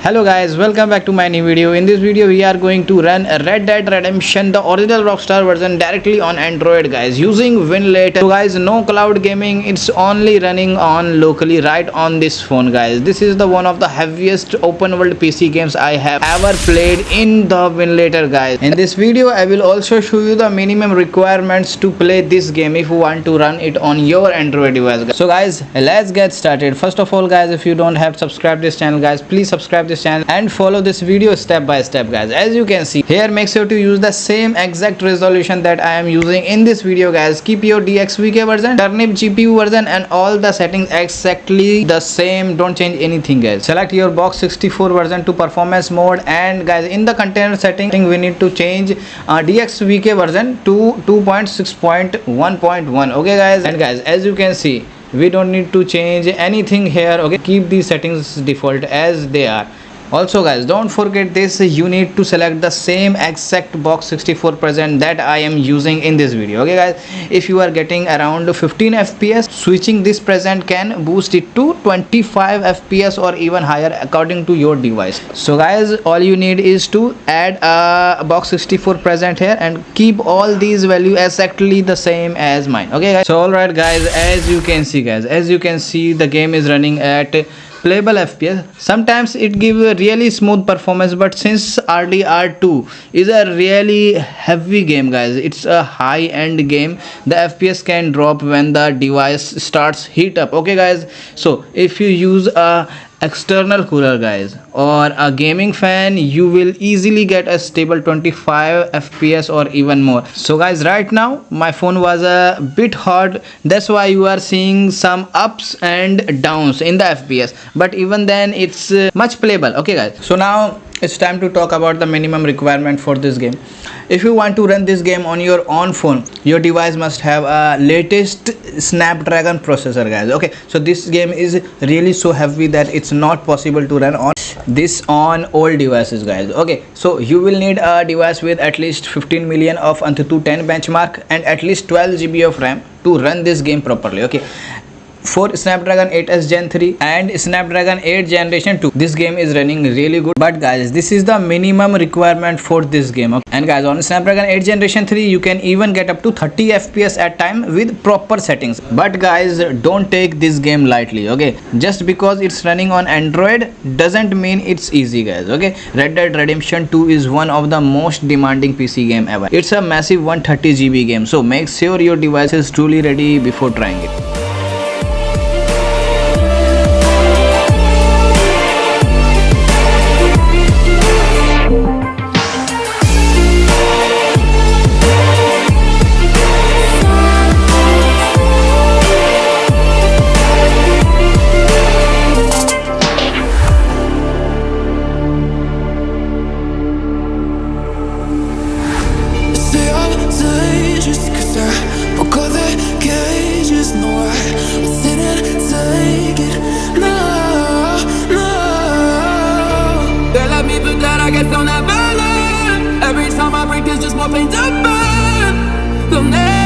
Hello guys, welcome back to my new video. In this video we are going to run Red Dead Redemption, the original Rockstar version, directly on Android guys, using Winlator. So guys, no cloud gaming, it's only running on locally right on this phone guys. This is the one of the heaviest open world PC games I have ever played in the Winlator guys. In this video I will also show you the minimum requirements to play this game if you want to run it on your Android device guys. So guys, let's get started. First of all guys, if you don't have subscribed this channel guys, please subscribe this channel and follow this video step by step guys. As you can see here, make sure to use the same exact resolution that I am using in this video guys. Keep your DXVK version, turnip GPU version and all the settings exactly the same. Don't change anything guys. Select your box 64 version to performance mode, and guys in the container setting we need to change DXVK version to 2.6.1.1. okay guys, and guys as you can see we don't need to change anything here. Okay, keep these settings default as they are. Also guys, don't forget this, you need to select the same exact box 64 present that I am using in this video. Okay guys, if you are getting around 15 fps, switching this present can boost it to 25 fps or even higher according to your device. So guys, all you need is to add a box 64 present here and keep all these values exactly the same as mine. Okay guys, so alright guys, as you can see the game is running at playable fps. Sometimes it gives a really smooth performance, but since RDR2 is a really heavy game guys, it's a high end game, the fps can drop when the device starts heat up. Okay guys, so if you use a external cooler guys or a gaming fan, you will easily get a stable 25 fps or even more. So guys, right now my phone was a bit hot, that's why you are seeing some ups and downs in the fps, but even then it's much playable. Okay guys, so now it's time to talk about the minimum requirement for this game. If you want to run this game on your own phone, your device must have a latest Snapdragon processor guys. Okay, so this game is really so heavy that it's not possible to run on old devices guys. Okay, so you will need a device with at least 15 million of Antutu 10 benchmark and at least 12 GB of RAM to run this game properly. Okay, for Snapdragon 8s Gen 3 and Snapdragon 8 Generation 2, this game is running really good. But guys, this is the minimum requirement for this game. Okay? And guys, on Snapdragon 8 Generation 3 you can even get up to 30 fps at time with proper settings. But guys, don't take this game lightly. Okay, just because it's running on Android doesn't mean it's easy guys. Okay, Red Dead Redemption 2 is one of the most demanding PC game ever. It's a massive 130 GB game, so make sure your device is truly ready before trying it. I guess they'll never learn. Every time I break, there's just more pain to burn. They'll never